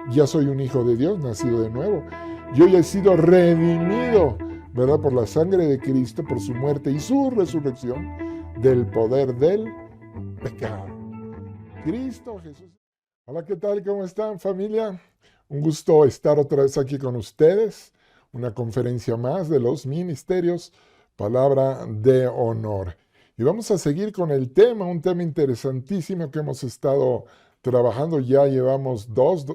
ya soy un hijo de Dios, nacido de nuevo. Yo ya he sido redimido, ¿verdad? Por la sangre de Cristo, por su muerte y su resurrección del poder del pecado. Cristo Jesús. Hola, ¿qué tal? ¿Cómo están, familia? Un gusto estar otra vez aquí con ustedes. Una conferencia más de los ministerios, palabra de honor. Y vamos a seguir con el tema, un tema interesantísimo que hemos estado trabajando. Ya llevamos dos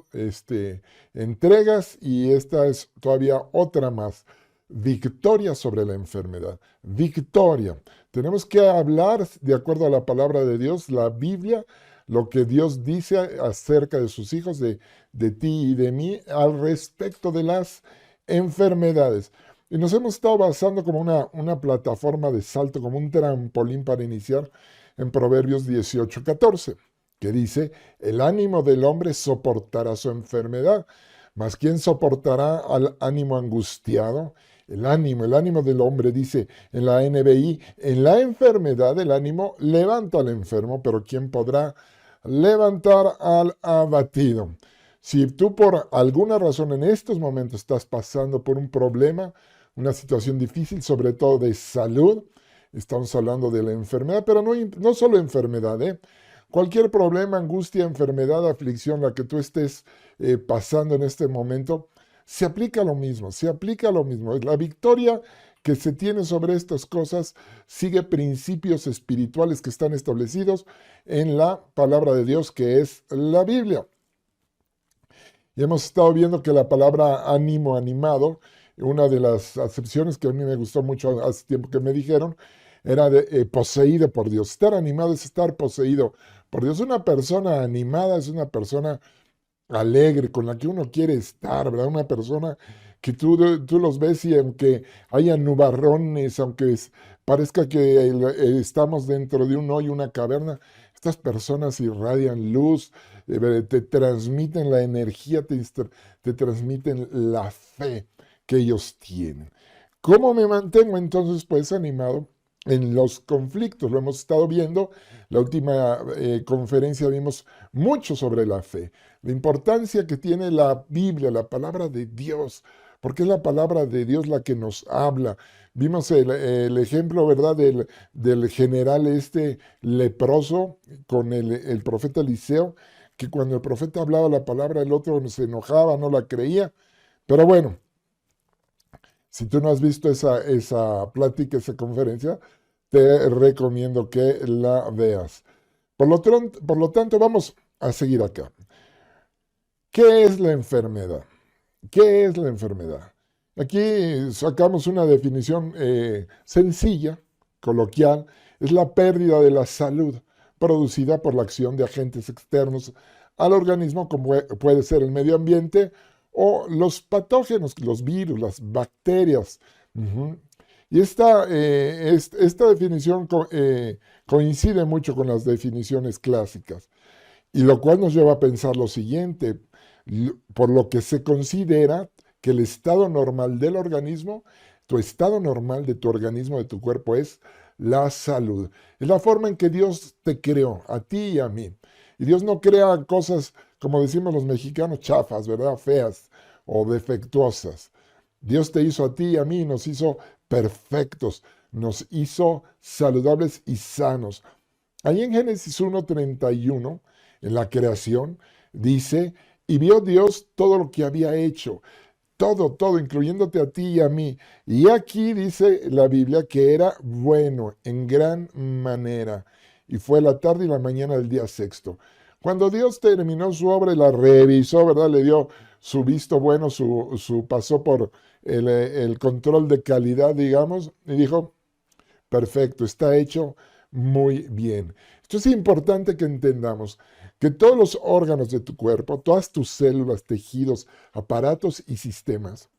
entregas y esta es todavía otra más. Victoria sobre la enfermedad. Victoria. Tenemos que hablar de acuerdo a la palabra de Dios, la Biblia, lo que Dios dice acerca de sus hijos, de ti y de mí, al respecto de las enfermedades. Y nos hemos estado basando como una plataforma de salto, como un trampolín para iniciar en Proverbios 18:14, que dice, el ánimo del hombre soportará su enfermedad, mas ¿quién soportará al ánimo angustiado? El ánimo del hombre, dice en la NBI, en la enfermedad el ánimo levanta al enfermo, pero ¿quién podrá levantar al abatido? Si tú por alguna razón en estos momentos estás pasando por un problema, una situación difícil, sobre todo de salud, estamos hablando de la enfermedad, pero no solo enfermedad, ¿eh? Cualquier problema, angustia, enfermedad, aflicción, la que tú estés pasando en este momento, se aplica lo mismo, se aplica lo mismo. La victoria que se tiene sobre estas cosas sigue principios espirituales que están establecidos en la palabra de Dios, que es la Biblia. Y hemos estado viendo que la palabra ánimo, animado, una de las acepciones que a mí me gustó mucho hace tiempo que me dijeron, era de poseído por Dios. Estar animado es estar poseído por Dios. Una persona animada es una persona alegre, con la que uno quiere estar, ¿verdad? Una persona que tú los ves y aunque haya nubarrones, aunque parezca que estamos dentro de un hoyo, una caverna, estas personas irradian luz, te transmiten la energía, te transmiten la fe que ellos tienen. ¿Cómo me mantengo entonces pues animado en los conflictos? Lo hemos estado viendo, la última conferencia vimos mucho sobre la fe, la importancia que tiene la Biblia, la palabra de Dios, porque es la palabra de Dios la que nos habla. Vimos el ejemplo, ¿verdad?, del general leproso con el profeta Eliseo, que cuando el profeta hablaba la palabra, el otro se enojaba, no la creía. Pero bueno, si tú no has visto esa plática, esa conferencia, te recomiendo que la veas. Por lo tanto, vamos a seguir acá. ¿Qué es la enfermedad? ¿Qué es la enfermedad? Aquí sacamos una definición sencilla, coloquial. Es la pérdida de la salud producida por la acción de agentes externos al organismo, como puede ser el medio ambiente o los patógenos, los virus, las bacterias. Ujú. Y esta definición coincide mucho con las definiciones clásicas, y lo cual nos lleva a pensar lo siguiente, por lo que se considera que el estado normal del organismo, tu estado normal de tu organismo, de tu cuerpo, es la salud. Es la forma en que Dios te creó, a ti y a mí. Y Dios no crea cosas, como decimos los mexicanos, chafas, ¿verdad? Feas o defectuosas. Dios te hizo a ti y a mí, nos hizo perfectos, nos hizo saludables y sanos. Ahí en Génesis 1:31, en la creación, dice, y vio Dios todo lo que había hecho, todo, incluyéndote a ti y a mí. Y aquí dice la Biblia que era bueno en gran manera. Y fue la tarde y la mañana del día sexto. Cuando Dios terminó su obra y la revisó, ¿verdad? Le dio su visto bueno, pasó por el control de calidad, digamos, y dijo, perfecto, está hecho muy bien. Esto es importante que entendamos que todos los órganos de tu cuerpo, todas tus células, tejidos, aparatos y sistemas,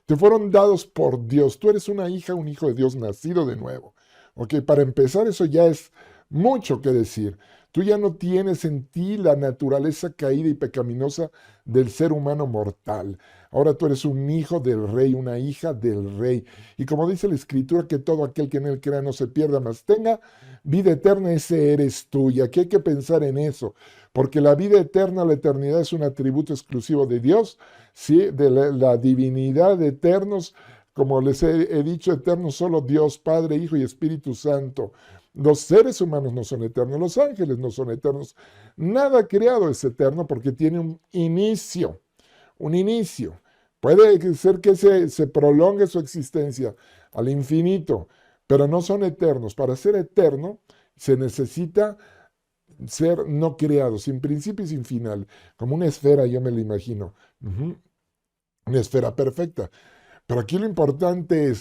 te fueron dados por Dios. Tú eres una hija, un hijo de Dios nacido de nuevo. ¿Ok? Para empezar, eso ya es mucho que decir. Tú ya no tienes en ti la naturaleza caída y pecaminosa del ser humano mortal. Ahora tú eres un hijo del rey, una hija del rey. Y como dice la Escritura, que todo aquel que en él crea no se pierda, mas tenga vida eterna, ese eres tú. Y aquí hay que pensar en eso, porque la vida eterna, la eternidad es un atributo exclusivo de Dios, ¿sí? De la divinidad de eternos. Como les he dicho, eterno solo Dios, Padre, Hijo y Espíritu Santo. Los seres humanos no son eternos, los ángeles no son eternos. Nada creado es eterno porque tiene un inicio, un inicio. Puede ser que se prolongue su existencia al infinito, pero no son eternos. Para ser eterno se necesita ser no creado, sin principio y sin final, como una esfera, yo me la imagino. Una esfera perfecta. Pero aquí lo importante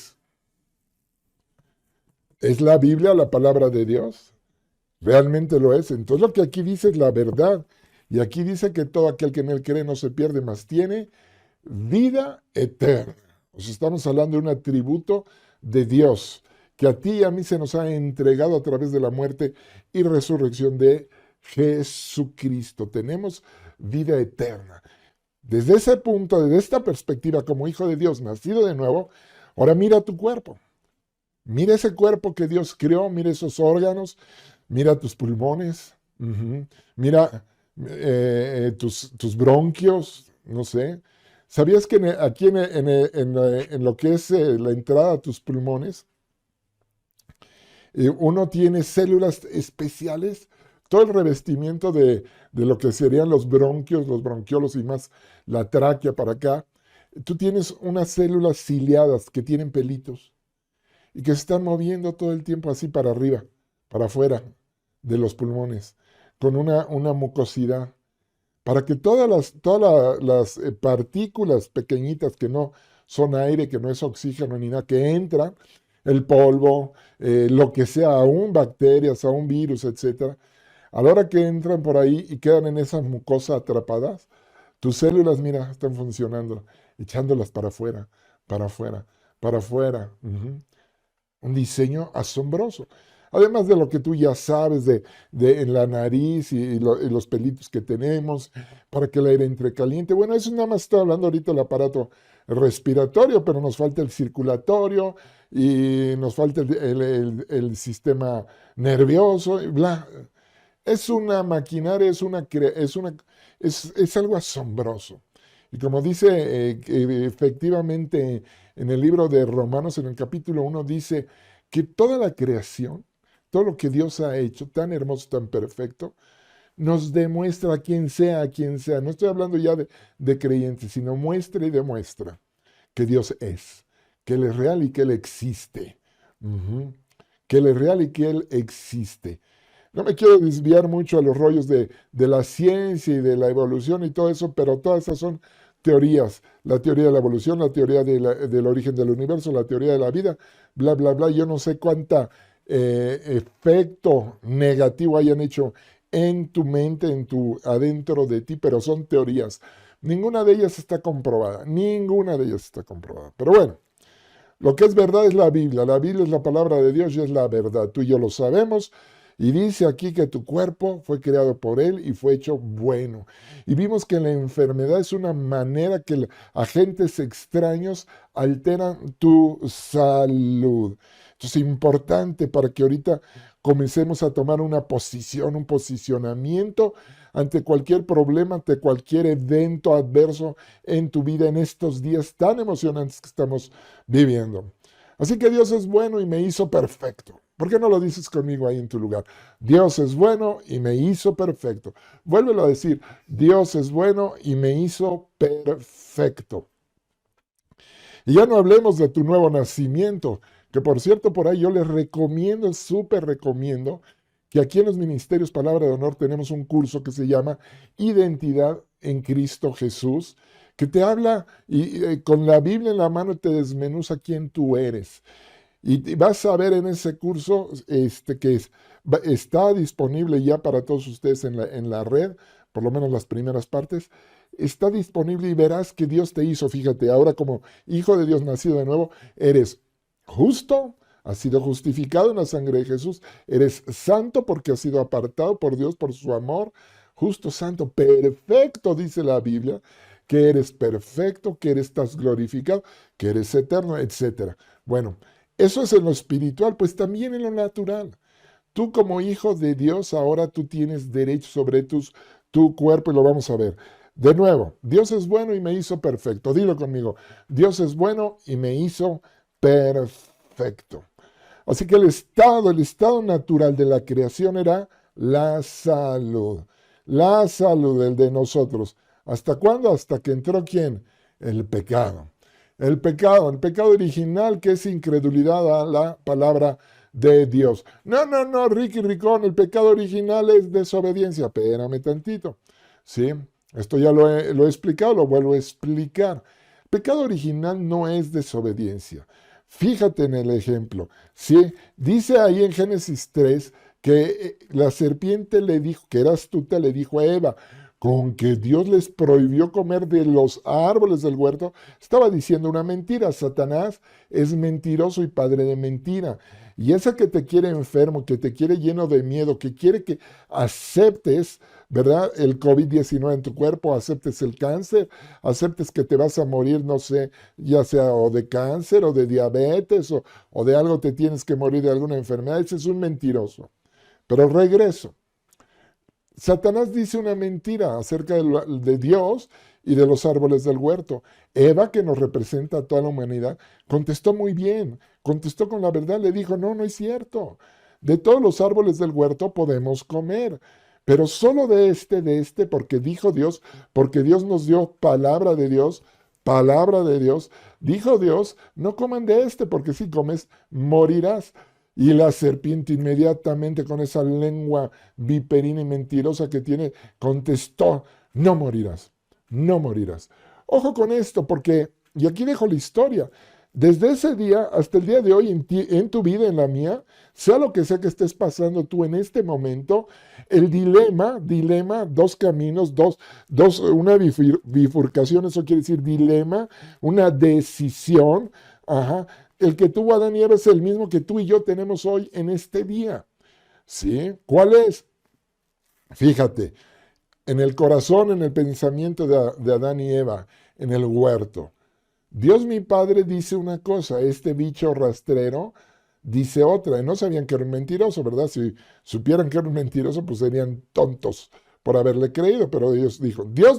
¿es la Biblia la palabra de Dios? Realmente lo es. Entonces lo que aquí dice es la verdad. Y aquí dice que todo aquel que en él cree no se pierde, mas tiene vida eterna. O sea, estamos hablando de un atributo de Dios que a ti y a mí se nos ha entregado a través de la muerte y resurrección de Jesucristo. Tenemos vida eterna. Desde ese punto, desde esta perspectiva, como hijo de Dios, nacido de nuevo, ahora mira tu cuerpo. Mira ese cuerpo que Dios creó, mira esos órganos, mira tus pulmones, mira tus bronquios, no sé. ¿Sabías que aquí en lo que es la entrada a tus pulmones, uno tiene células especiales? Todo el revestimiento de lo que serían los bronquios, los bronquiolos y más la tráquea para acá, tú tienes unas células ciliadas que tienen pelitos y que se están moviendo todo el tiempo así para arriba, para afuera de los pulmones, con una mucosidad, para que todas las partículas pequeñitas que no son aire, que no es oxígeno ni nada, que entra, el polvo, lo que sea, aún bacterias, aún virus, etcétera, a la hora que entran por ahí y quedan en esas mucosas atrapadas, tus células, mira, están funcionando, echándolas para afuera, para afuera, para afuera. Un diseño asombroso. Además de lo que tú ya sabes en la nariz y los pelitos que tenemos para que el aire entre caliente. Bueno, eso nada más estoy hablando ahorita del aparato respiratorio, pero nos falta el circulatorio y nos falta el sistema nervioso, y bla. Es una maquinaria, es algo asombroso. Y como dice que efectivamente en el libro de Romanos, en el capítulo 1, dice que toda la creación, todo lo que Dios ha hecho, tan hermoso, tan perfecto, nos demuestra a quien sea. No estoy hablando ya de creyentes, sino muestra y demuestra que Dios es, que Él es real y que Él existe. Que Él es real y que Él existe. No me quiero desviar mucho a los rollos de la ciencia y de la evolución y todo eso, pero todas esas son teorías. La teoría de la evolución, la teoría del origen del universo, la teoría de la vida, bla, bla, bla. Yo no sé cuánta efecto negativo hayan hecho en tu mente, adentro de ti, pero son teorías. Ninguna de ellas está comprobada, ninguna de ellas está comprobada. Pero bueno, lo que es verdad es la Biblia es la palabra de Dios y es la verdad. Tú y yo lo sabemos. Y dice aquí que tu cuerpo fue creado por Él y fue hecho bueno. Y vimos que la enfermedad es una manera que agentes extraños alteran tu salud. Entonces es importante para que ahorita comencemos a tomar una posición, un posicionamiento ante cualquier problema, ante cualquier evento adverso en tu vida en estos días tan emocionantes que estamos viviendo. Así que Dios es bueno y me hizo perfecto. ¿Por qué no lo dices conmigo ahí en tu lugar? Dios es bueno y me hizo perfecto. Vuélvelo a decir, Dios es bueno y me hizo perfecto. Y ya no hablemos de tu nuevo nacimiento, que por cierto por ahí yo les recomiendo, súper recomiendo, que aquí en los Ministerios Palabra de Honor tenemos un curso que se llama Identidad en Cristo Jesús, que te habla y con la Biblia en la mano te desmenuza quién tú eres. Y vas a ver en ese curso que está disponible ya para todos ustedes en la red, por lo menos las primeras partes. Está disponible y verás que Dios te hizo. Fíjate, ahora como hijo de Dios nacido de nuevo, eres justo, has sido justificado en la sangre de Jesús, eres santo porque has sido apartado por Dios por su amor, justo, santo, perfecto, dice la Biblia, que eres perfecto, que estás glorificado, que eres eterno, etcétera. Bueno, eso es en lo espiritual, pues también en lo natural. Tú como hijo de Dios, ahora tú tienes derecho sobre tu cuerpo y lo vamos a ver. De nuevo, Dios es bueno y me hizo perfecto. Dilo conmigo, Dios es bueno y me hizo perfecto. Así que el estado natural de la creación era la salud. La salud, el de nosotros. ¿Hasta cuándo? Hasta que entró ¿quién? El pecado. El pecado original que es incredulidad a la palabra de Dios. No, no, no, Ricky Ricón, el pecado original es desobediencia. Espérame tantito. ¿Sí? Esto ya lo he explicado, lo vuelvo a explicar. El pecado original no es desobediencia. Fíjate en el ejemplo. ¿Sí? Dice ahí en Génesis 3 que la serpiente le dijo, que era astuta, le dijo a Eva, con que Dios les prohibió comer de los árboles del huerto, estaba diciendo una mentira. Satanás es mentiroso y padre de mentira. Y esa que te quiere enfermo, que te quiere lleno de miedo, que quiere que aceptes, ¿verdad? El COVID-19 en tu cuerpo, aceptes el cáncer, aceptes que te vas a morir, no sé, ya sea o de cáncer o de diabetes o de algo te tienes que morir de alguna enfermedad. Ese es un mentiroso. Pero regreso. Satanás dice una mentira acerca de Dios y de los árboles del huerto. Eva, que nos representa a toda la humanidad, contestó muy bien, contestó con la verdad, le dijo, no, no es cierto. De todos los árboles del huerto podemos comer, pero solo de este, porque dijo Dios, porque Dios nos dio palabra de Dios, dijo Dios, no coman de este, porque si comes, morirás. Y la serpiente inmediatamente con esa lengua viperina y mentirosa que tiene, contestó, no morirás, no morirás. Ojo con esto, porque, y aquí dejo la historia, desde ese día hasta el día de hoy, en tu vida, en la mía, sea lo que sea que estés pasando tú en este momento, el dilema, dos caminos, una bifurcación, eso quiere decir dilema, una decisión, ajá, el que tuvo Adán y Eva es el mismo que tú y yo tenemos hoy en este día. ¿Sí? ¿Cuál es? Fíjate, en el corazón, en el pensamiento de Adán y Eva, en el huerto. Dios mi Padre dice una cosa, este bicho rastrero dice otra. Y no sabían que era un mentiroso, ¿verdad? Si supieran que era un mentiroso, pues serían tontos por haberle creído. Pero Dios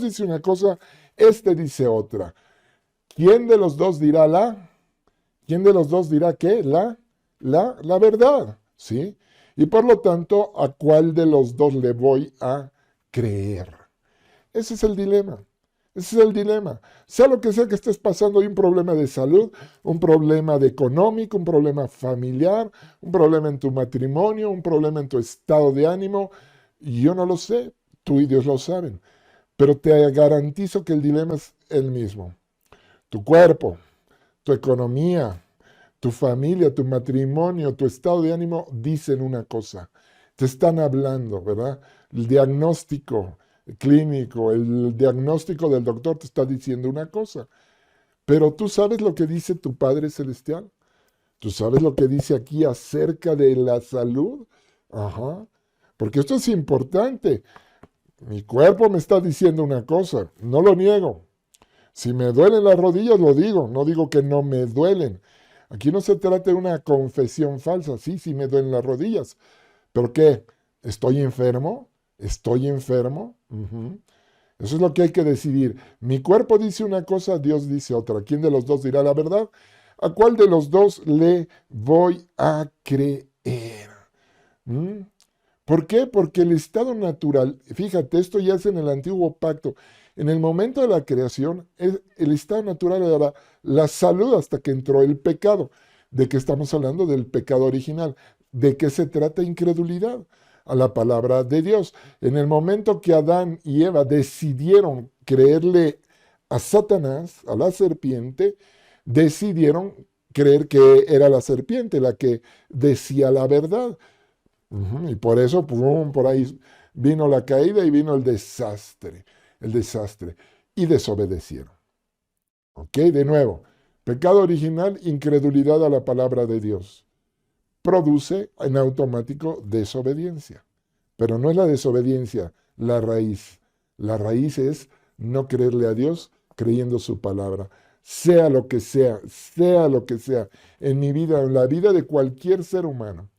dice una cosa, este dice otra. ¿Quién de los dos dirá la? ¿Quién de los dos dirá qué? La verdad, ¿sí? Y por lo tanto, ¿a cuál de los dos le voy a creer? Ese es el dilema. Ese es el dilema. Sea lo que sea que estés pasando, hay un problema de salud, un problema de económico, un problema familiar, un problema en tu matrimonio, un problema en tu estado de ánimo. Yo no lo sé, tú y Dios lo saben. Pero te garantizo que el dilema es el mismo. Tu cuerpo, tu economía, tu familia, tu matrimonio, tu estado de ánimo dicen una cosa. Te están hablando, ¿verdad? El diagnóstico clínico, el diagnóstico del doctor te está diciendo una cosa. Pero tú sabes lo que dice tu Padre Celestial. Tú sabes lo que dice aquí acerca de la salud. Ajá. Porque esto es importante. Mi cuerpo me está diciendo una cosa. No lo niego. Si me duelen las rodillas, lo digo. No digo que no me duelen. Aquí no se trata de una confesión falsa. Sí, sí me duelen las rodillas. ¿Pero qué? ¿Estoy enfermo? ¿Estoy enfermo? Eso es lo que hay que decidir. Mi cuerpo dice una cosa, Dios dice otra. ¿Quién de los dos dirá la verdad? ¿A cuál de los dos le voy a creer? ¿Mm? ¿Por qué? Porque el estado natural, fíjate, esto ya es en el antiguo pacto. En el momento de la creación, el estado natural era la salud hasta que entró el pecado. ¿De qué estamos hablando? Del pecado original. ¿De qué se trata? Incredulidad a la palabra de Dios. En el momento que Adán y Eva decidieron creerle a Satanás, a la serpiente, decidieron creer que era la serpiente la que decía la verdad. Y por eso, pum, por ahí vino la caída y vino el desastre. Y desobedecieron. ¿Ok? De nuevo, pecado original, incredulidad a la palabra de Dios. produce en automático desobediencia. Pero no es la desobediencia la raíz. La raíz es no creerle a Dios creyendo su palabra. Sea lo que sea, en mi vida, en la vida de cualquier ser humano,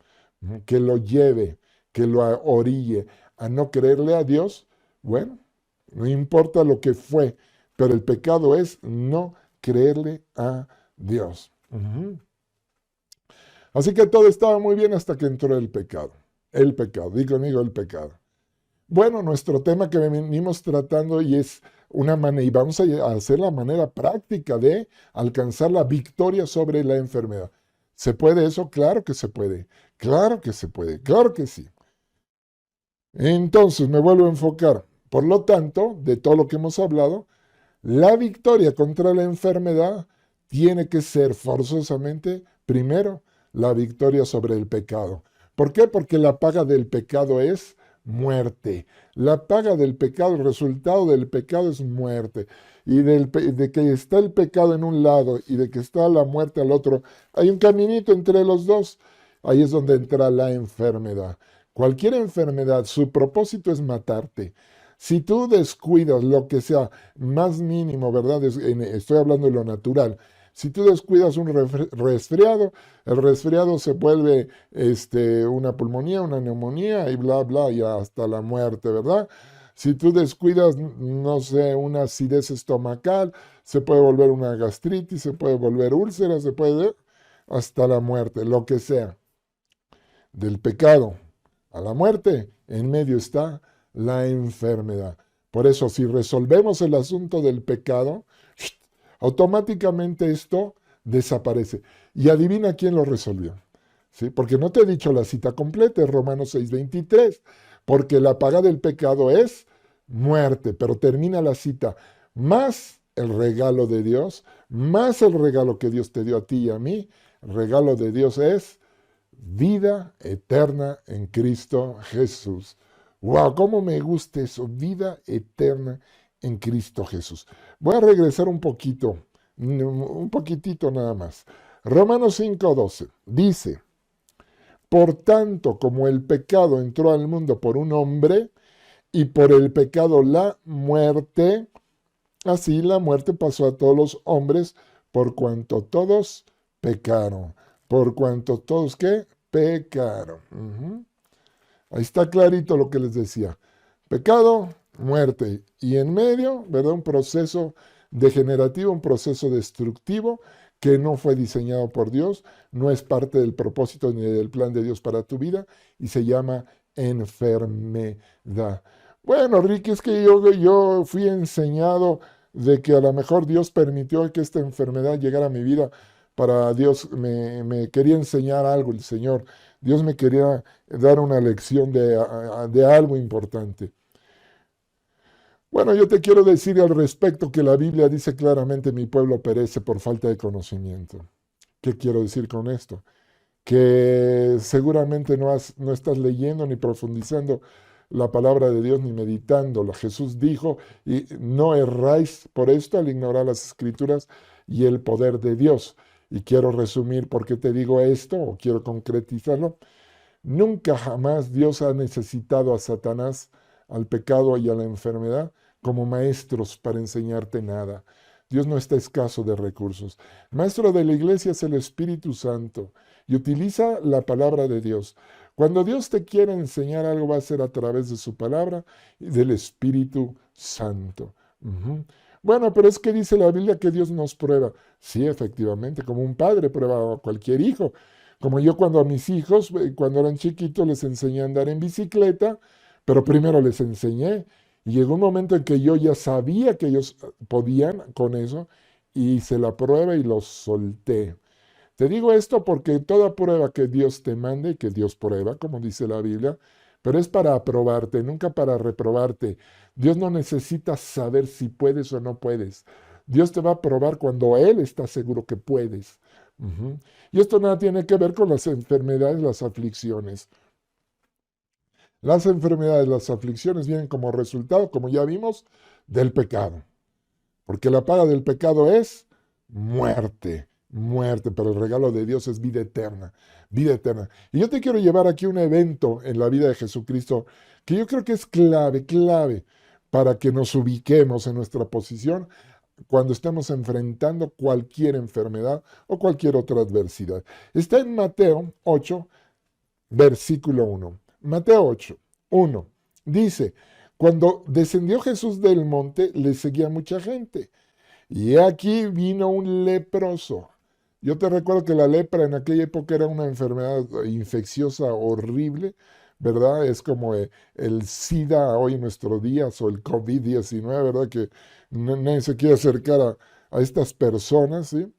que lo lleve, que lo orille a no creerle a Dios, bueno, no importa lo que fue, pero el pecado es no creerle a Dios. Así que todo estaba muy bien hasta que entró el pecado. El pecado, di conmigo el pecado. Bueno, nuestro tema que venimos tratando y es una manera, y vamos a hacer la manera práctica de alcanzar la victoria sobre la enfermedad. ¿Se puede eso? Claro que se puede. Claro que se puede. Claro que sí. Entonces me vuelvo a enfocar. Por lo tanto, de todo lo que hemos hablado, la victoria contra la enfermedad tiene que ser forzosamente, primero, la victoria sobre el pecado. ¿Por qué? Porque la paga del pecado es muerte. La paga del pecado, el resultado del pecado es muerte. Y de que está el pecado en un lado y de que está la muerte al otro, hay un caminito entre los dos. Ahí es donde entra la enfermedad. Cualquier enfermedad, su propósito es matarte. Si tú descuidas lo que sea más mínimo, ¿verdad? Estoy hablando de lo natural. Si tú descuidas un resfriado, el resfriado se vuelve una pulmonía, una neumonía y bla, bla, y hasta la muerte, ¿verdad? Si tú descuidas, no sé, una acidez estomacal, se puede volver una gastritis, se puede volver úlcera, se puede hasta la muerte, lo que sea. Del pecado a la muerte, en medio está la enfermedad. Por eso, si resolvemos el asunto del pecado, automáticamente esto desaparece. Y adivina quién lo resolvió. ¿Sí? Porque no te he dicho la cita completa, es Romanos 6:23, porque la paga del pecado es muerte, pero termina la cita, más el regalo de Dios, más el regalo que Dios te dio a ti y a mí, el regalo de Dios es vida eterna en Cristo Jesús. ¡Wow! ¿Cómo me gusta eso? Vida eterna en Cristo Jesús. Voy a regresar un poquitito nada más. Romanos 5:12 dice, por tanto, como el pecado entró al mundo por un hombre y por el pecado la muerte, así la muerte pasó a todos los hombres por cuanto todos pecaron. Por cuanto todos, ¿qué? Pecaron. Ahí está clarito lo que les decía. Pecado, muerte. Y en medio, ¿verdad? Un proceso degenerativo, un proceso destructivo que no fue diseñado por Dios, no es parte del propósito ni del plan de Dios para tu vida y se llama enfermedad. Bueno, Ricky, es que yo fui enseñado de que a lo mejor Dios permitió que esta enfermedad llegara a mi vida para Dios, me quería enseñar algo el Señor. Dios me quería dar una lección de algo importante. Bueno, yo te quiero decir al respecto que la Biblia dice claramente mi pueblo perece por falta de conocimiento. ¿Qué quiero decir con esto? Que seguramente no estás leyendo ni profundizando la palabra de Dios ni meditándola. Jesús dijo, y no erráis por esto al ignorar las escrituras y el poder de Dios. Y quiero resumir por qué te digo esto, o quiero concretizarlo. Nunca jamás Dios ha necesitado a Satanás, al pecado y a la enfermedad como maestros para enseñarte nada. Dios no está escaso de recursos. El maestro de la iglesia es el Espíritu Santo y utiliza la palabra de Dios. Cuando Dios te quiere enseñar algo, va a ser a través de su palabra y del Espíritu Santo. Bueno, pero es que dice la Biblia que Dios nos prueba. Sí, efectivamente, como un padre prueba a cualquier hijo. Como yo cuando a mis hijos, cuando eran chiquitos, les enseñé a andar en bicicleta, pero primero les enseñé. Y llegó un momento en que yo ya sabía que ellos podían con eso, y hice la prueba y los solté. Te digo esto porque toda prueba que Dios te mande, que Dios prueba, como dice la Biblia, pero es para aprobarte, nunca para reprobarte. Dios no necesita saber si puedes o no puedes. Dios te va a probar cuando Él está seguro que puedes. Y esto nada tiene que ver con las enfermedades, las aflicciones. Las enfermedades, las aflicciones vienen como resultado, como ya vimos, del pecado. Porque la paga del pecado es muerte. muerte, pero el regalo de Dios es vida eterna, vida eterna. Y yo te quiero llevar aquí un evento en la vida de Jesucristo que yo creo que es clave, clave para que nos ubiquemos en nuestra posición cuando estemos enfrentando cualquier enfermedad o cualquier otra adversidad. Está en Mateo 8, versículo 1. Mateo 8, 1. Dice, cuando descendió Jesús del monte, le seguía mucha gente. Y aquí vino un leproso. Yo te recuerdo que la lepra en aquella época era una enfermedad infecciosa horrible, ¿verdad? Es como el SIDA hoy en nuestros días o el COVID-19, ¿verdad? Que nadie se quiere acercar a estas personas, ¿sí?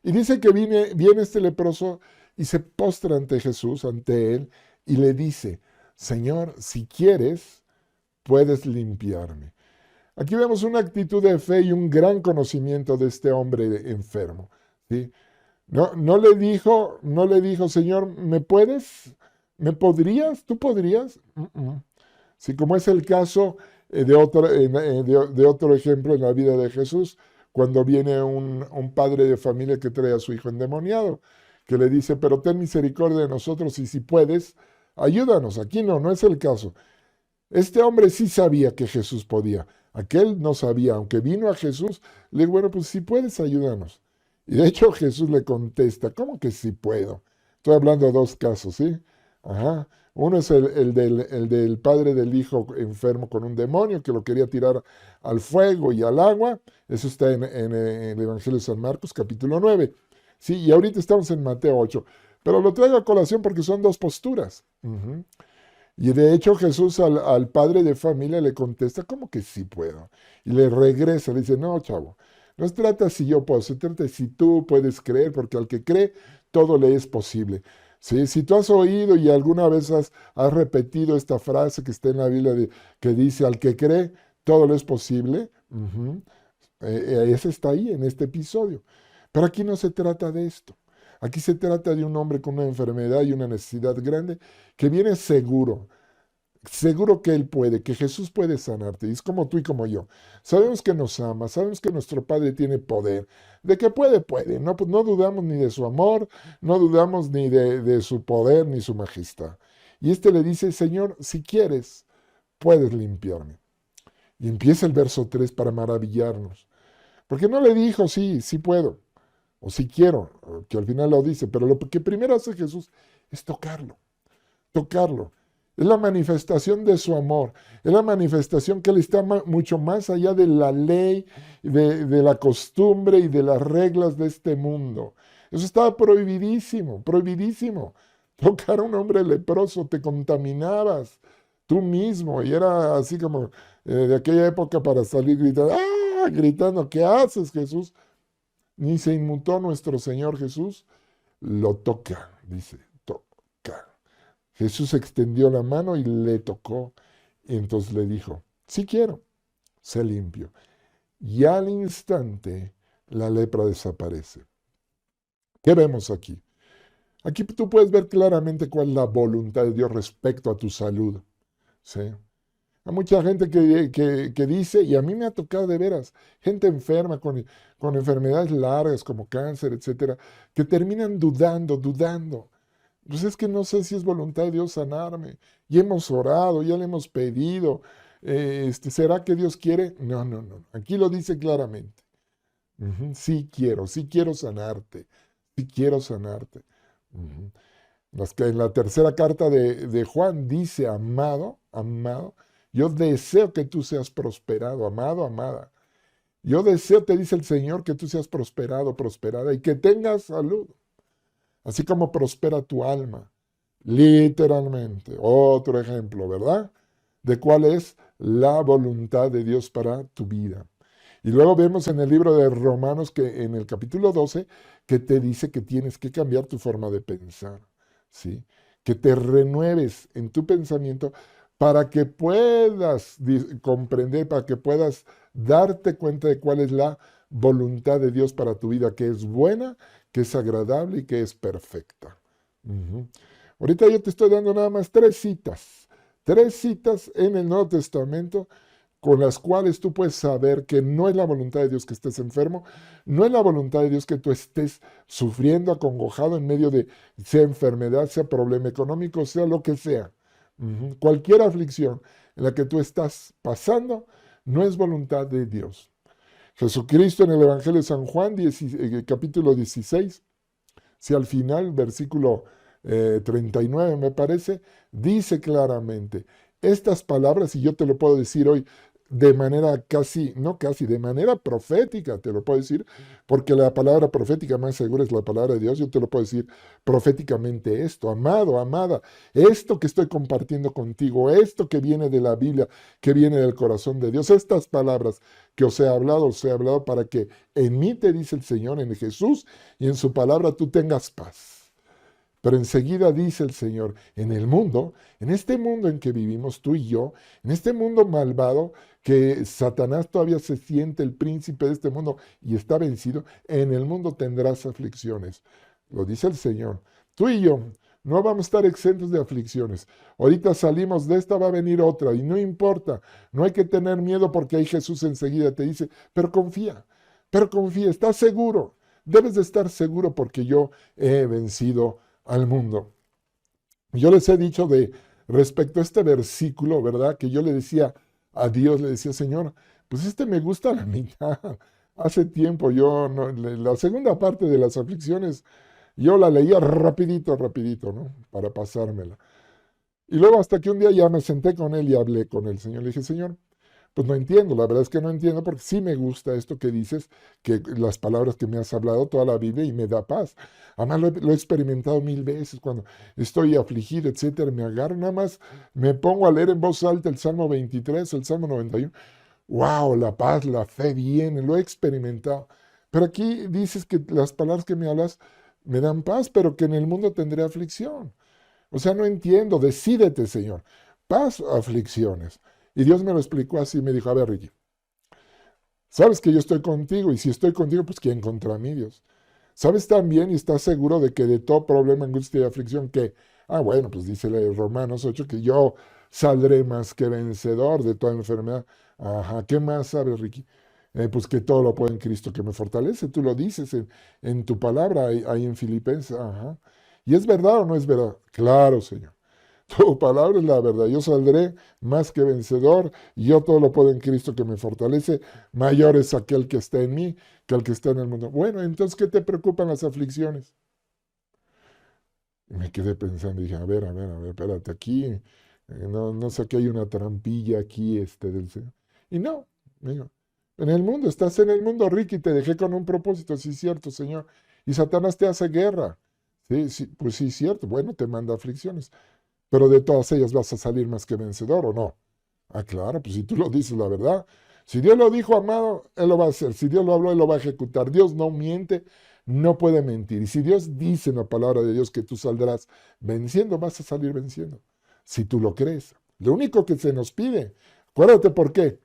Y dice que viene este leproso y se postra ante Jesús, ante él, y le dice, Señor, si quieres, puedes limpiarme. Aquí vemos una actitud de fe y un gran conocimiento de este hombre enfermo, ¿sí? No le dijo, Señor, ¿me puedes? ¿Me podrías? ¿Tú podrías? Sí, como es el caso de otro ejemplo en la vida de Jesús, cuando viene un padre de familia que trae a su hijo endemoniado, que le dice, pero ten misericordia de nosotros y si puedes, ayúdanos. Aquí no es el caso. Este hombre sí sabía que Jesús podía. Aquel no sabía, aunque vino a Jesús, le dijo, bueno, pues si puedes, ayúdanos. Y de hecho Jesús le contesta, ¿cómo que sí puedo? Estoy hablando de dos casos, ¿sí? Ajá. Uno es el del padre del hijo enfermo con un demonio que lo quería tirar al fuego y al agua. Eso está en el Evangelio de San Marcos, capítulo 9. Sí, y ahorita estamos en Mateo 8. Pero lo traigo a colación porque son dos posturas. Y de hecho Jesús al padre de familia le contesta, ¿cómo que sí puedo? Y le regresa, le dice, no, chavo, no se trata si yo puedo, se trata si tú puedes creer, porque al que cree, todo le es posible. ¿Sí? Si tú has oído y alguna vez has repetido esta frase que está en la Biblia que dice, al que cree, todo le es posible, ese está ahí en este episodio. Pero aquí no se trata de esto. Aquí se trata de un hombre con una enfermedad y una necesidad grande que viene seguro, seguro que Él puede, que Jesús puede sanarte. Y es como tú y como yo. Sabemos que nos ama, sabemos que nuestro Padre tiene poder. De que puede, puede. No, pues no dudamos ni de su amor, no dudamos ni de su poder, ni su majestad. Y este le dice, Señor, si quieres, puedes limpiarme. Y empieza el verso 3 para maravillarnos. Porque no le dijo, sí, sí puedo, o si quiero, que al final lo dice, pero lo que primero hace Jesús es tocarlo, tocarlo. Es la manifestación de su amor, es la manifestación que Él está mucho más allá de la ley, de la costumbre y de las reglas de este mundo. Eso estaba prohibidísimo, prohibidísimo. Tocar a un hombre leproso, te contaminabas tú mismo, y era así como de aquella época para salir gritando, ¡ah! Gritando, ¿qué haces, Jesús? Ni se inmutó nuestro Señor Jesús, lo toca, dice, toca. Jesús extendió la mano y le tocó, y entonces le dijo, sí quiero, sé limpio. Y al instante la lepra desaparece. ¿Qué vemos aquí? Aquí tú puedes ver claramente cuál es la voluntad de Dios respecto a tu salud. ¿Sí? Hay mucha gente que dice, y a mí me ha tocado de veras, gente enferma con enfermedades largas como cáncer, etcétera, que terminan dudando. Pues es que no sé si es voluntad de Dios sanarme. Y hemos orado, ya le hemos pedido. ¿Será que Dios quiere? No. Aquí lo dice claramente. Sí quiero sanarte. Sí quiero sanarte. Ujú. En la tercera carta de Juan dice, amado, amado, yo deseo que tú seas prosperado, amado, amada. Yo deseo, te dice el Señor, que tú seas prosperado, prosperada y que tengas salud, así como prospera tu alma. Literalmente, otro ejemplo, ¿verdad? De cuál es la voluntad de Dios para tu vida. Y luego vemos en el libro de Romanos, que en el capítulo 12, que te dice que tienes que cambiar tu forma de pensar, ¿sí? Que te renueves en tu pensamiento para que puedas comprender, para que puedas darte cuenta de cuál es la voluntad de Dios para tu vida, que es buena, que es agradable y que es perfecta. Ujú. Ahorita yo te estoy dando nada más tres citas en el Nuevo Testamento con las cuales tú puedes saber que no es la voluntad de Dios que estés enfermo, no es la voluntad de Dios que tú estés sufriendo, acongojado en medio de, sea enfermedad, sea problema económico, sea lo que sea. Cualquier aflicción en la que tú estás pasando, no es voluntad de Dios. Jesucristo en el Evangelio de San Juan, capítulo 16, si al final, versículo 39 me parece, dice claramente, estas palabras, y yo te lo puedo decir hoy de manera casi, no casi, de manera profética, te lo puedo decir, porque la palabra profética más segura es la palabra de Dios, yo te lo puedo decir proféticamente esto, amado, amada, esto que estoy compartiendo contigo, esto que viene de la Biblia, que viene del corazón de Dios, estas palabras que os he hablado para que en mí, te dice el Señor, en Jesús y en su palabra tú tengas paz. Pero enseguida dice el Señor, en el mundo, en este mundo en que vivimos tú y yo, en este mundo malvado, que Satanás todavía se siente el príncipe de este mundo y está vencido, en el mundo tendrás aflicciones. Lo dice el Señor. Tú y yo no vamos a estar exentos de aflicciones. Ahorita salimos de esta, va a venir otra y no importa. No hay que tener miedo porque ahí Jesús enseguida te dice, pero confía, estás seguro. Debes de estar seguro porque yo he vencido al mundo. Yo les he dicho de respecto a este versículo, ¿verdad? Que yo le decía a Dios, le decía, Señor, pues este me gusta a la mitad. Hace tiempo yo, no, la segunda parte de las aflicciones, yo la leía rapidito, rapidito, ¿no? Para pasármela. Y luego hasta que un día ya me senté con él y hablé con el Señor. Le dije, Señor, pues no entiendo, la verdad es que no entiendo porque sí me gusta esto que dices, que las palabras que me has hablado toda la Biblia y me da paz. Además lo he experimentado 1000 veces cuando estoy afligido, etcétera, me agarro, nada más me pongo a leer en voz alta el Salmo 23, el Salmo 91. ¡Wow! La paz, la fe viene, lo he experimentado. Pero aquí dices que las palabras que me hablas me dan paz, pero que en el mundo tendré aflicción. O sea, no entiendo, decídete, Señor. Paz o aflicciones. Y Dios me lo explicó así, me dijo, a ver, Ricky, sabes que yo estoy contigo, y si estoy contigo, pues ¿quién contra mí, Dios? Sabes también y estás seguro de que de todo problema, angustia y aflicción, que, bueno, pues dice Romanos 8, que yo saldré más que vencedor de toda enfermedad. Ajá, ¿qué más sabes, Ricky? Pues que todo lo puedo en Cristo que me fortalece. Tú lo dices en tu palabra, ahí en Filipenses. Ajá. ¿Y es verdad o no es verdad? Claro, Señor. Tu palabra es la verdad. Yo saldré más que vencedor y yo todo lo puedo en Cristo que me fortalece. Mayor es aquel que está en mí que el que está en el mundo. Bueno, entonces, ¿qué te preocupan las aflicciones? Y me quedé pensando y dije, a ver, espérate, aquí, no sé que hay una trampilla aquí del Señor. Y no, me dijo, en el mundo, estás en el mundo, Ricky, te dejé con un propósito, sí, cierto, Señor. Y Satanás te hace guerra. Sí, sí, pues sí, cierto, bueno, te manda aflicciones. Pero de todas ellas vas a salir más que vencedor, ¿o no? Ah, claro, pues si tú lo dices la verdad. Si Dios lo dijo, amado, Él lo va a hacer. Si Dios lo habló, Él lo va a ejecutar. Dios no miente, no puede mentir. Y si Dios dice en la palabra de Dios que tú saldrás venciendo, vas a salir venciendo. Si tú lo crees. Lo único que se nos pide, acuérdate por qué.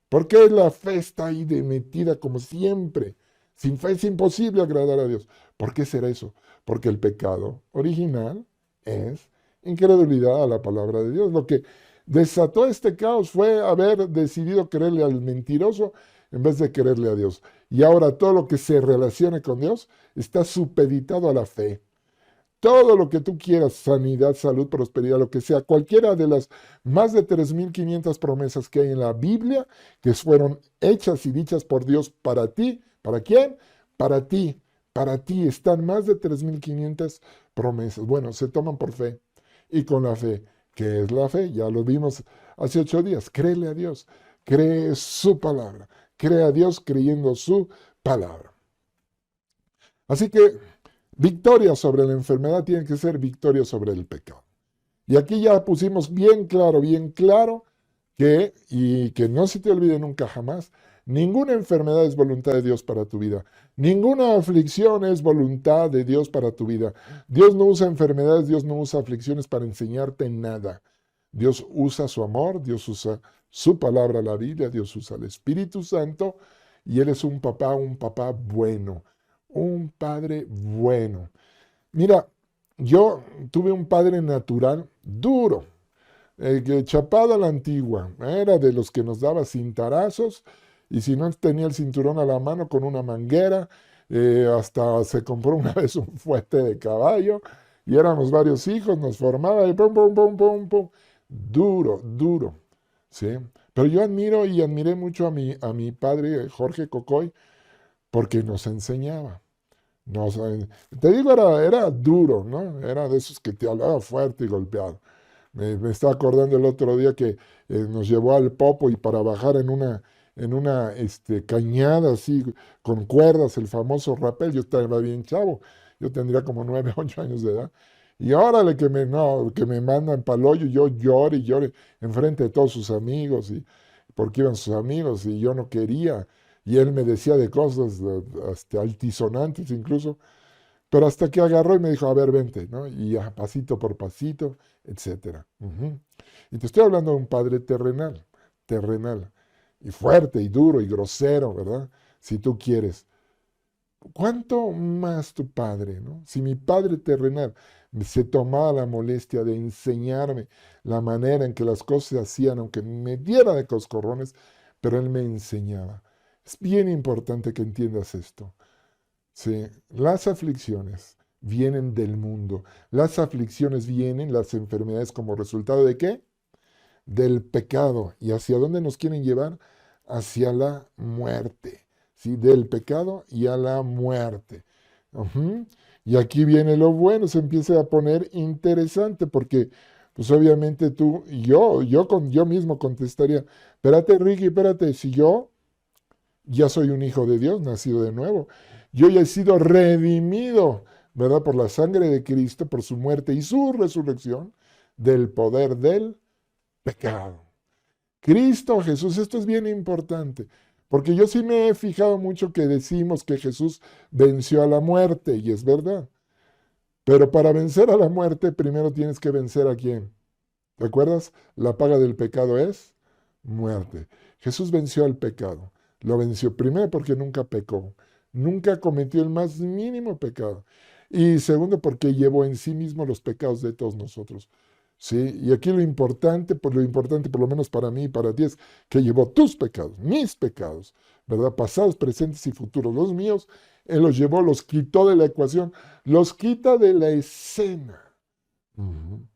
Porque la fe está ahí de metida como siempre. Sin fe es imposible agradar a Dios. ¿Por qué será eso? Porque el pecado original es incredulidad a la palabra de Dios. Lo que desató este caos fue haber decidido creerle al mentiroso en vez de creerle a Dios. Y ahora todo lo que se relacione con Dios está supeditado a la fe. Todo lo que tú quieras, sanidad, salud, prosperidad, lo que sea, cualquiera de las más de 3500 promesas que hay en la Biblia, que fueron hechas y dichas por Dios para ti. ¿Para quién? Para ti están más de 3500 promesas. Bueno, se toman por fe. Y con la fe, ¿qué es la fe? Ya lo vimos hace 8 días. Créele a Dios, cree su palabra, cree a Dios creyendo su palabra. Así que victoria sobre la enfermedad tiene que ser victoria sobre el pecado. Y aquí ya pusimos bien claro y que no se te olvide nunca jamás, ninguna enfermedad es voluntad de Dios para tu vida. Ninguna aflicción es voluntad de Dios para tu vida. Dios no usa enfermedades, Dios no usa aflicciones para enseñarte nada. Dios usa su amor, Dios usa su palabra, la Biblia, Dios usa el Espíritu Santo y Él es un papá bueno, un padre bueno. Mira, yo tuve un padre natural duro. que chapada a la antigua, era de los que nos daba cintarazos, y si no tenía el cinturón a la mano con una manguera, hasta se compró una vez un fuete de caballo, y éramos varios hijos, nos formaba y pum, pum, pum, pum, pum. Duro, duro, ¿sí? Pero yo admiro y admiré mucho a mi padre, Jorge Cocoy, porque nos enseñaba. Te digo, era duro, ¿no? Era de esos que te hablaba fuerte y golpeado. Me estaba acordando el otro día que nos llevó al Popo y para bajar en una cañada así, con cuerdas, el famoso rapel. Yo estaba bien chavo, yo tendría como 9, 8 años de edad. Y órale que no, que me mandan para el hoyo, yo llore y llore enfrente de todos sus amigos, y porque iban sus amigos y yo no quería. Y él me decía de cosas hasta altisonantes incluso, pero hasta que agarró y me dijo, a ver, vente, ¿no? Y ya, pasito por pasito, etcétera. Ujú. Y te estoy hablando de un padre terrenal, terrenal, y fuerte, y duro, y grosero, ¿verdad? Si tú quieres. ¿Cuánto más tu padre, no? Si mi padre terrenal se tomaba la molestia de enseñarme la manera en que las cosas se hacían, aunque me diera de coscorrones, pero él me enseñaba. Es bien importante que entiendas esto. Sí, las aflicciones vienen del mundo. Las aflicciones vienen, las enfermedades, como resultado ¿de qué? Del pecado. ¿Y hacia dónde nos quieren llevar? Hacia la muerte. ¿Sí? Del pecado y a la muerte. Ujú. Y aquí viene lo bueno, se empieza a poner interesante porque, pues obviamente tú y yo mismo contestaría, espérate, Ricky, espérate, si yo ya soy un hijo de Dios, nacido de nuevo. Yo ya he sido redimido, ¿verdad? Por la sangre de Cristo, por su muerte y su resurrección, del poder del pecado. Cristo Jesús, esto es bien importante, porque yo sí me he fijado mucho que decimos que Jesús venció a la muerte, y es verdad. Pero para vencer a la muerte, primero tienes que vencer a quién. ¿Recuerdas? La paga del pecado es muerte. Jesús venció al pecado. Lo venció primero porque nunca pecó. Nunca cometió el más mínimo pecado. Y segundo porque llevó en sí mismo los pecados de todos nosotros. ¿Sí? Y aquí lo importante por lo menos para mí y para ti es que llevó tus pecados, mis pecados, ¿verdad? Pasados, presentes y futuros. Los míos, Él los llevó, los quitó de la ecuación, los quita de la escena. Ujú.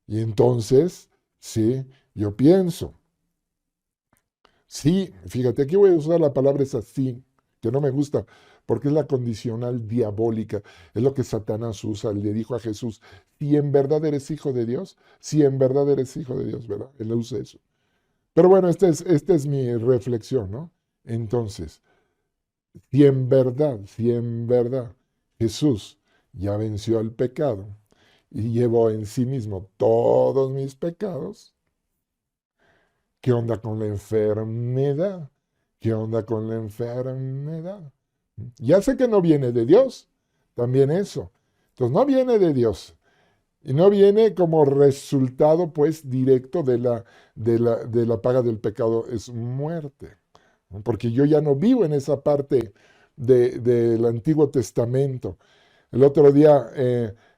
Y entonces, sí, yo pienso, sí, fíjate, aquí voy a usar la palabra esa sí, que no me gusta, porque es la condicional diabólica, es lo que Satanás usa. Le dijo a Jesús, si en verdad eres hijo de Dios, si en verdad eres hijo de Dios, ¿verdad? Él usa eso. Pero bueno, esta es mi reflexión, ¿no? Entonces, si en verdad Jesús ya venció al pecado y llevó en sí mismo todos mis pecados, ¿qué onda con la enfermedad? ¿Qué onda con la enfermedad? Ya sé que no viene de Dios, también eso. Entonces no viene de Dios y no viene como resultado pues directo de la paga del pecado, es muerte. ¿No? Porque yo ya no vivo en esa parte del Antiguo Testamento. El otro día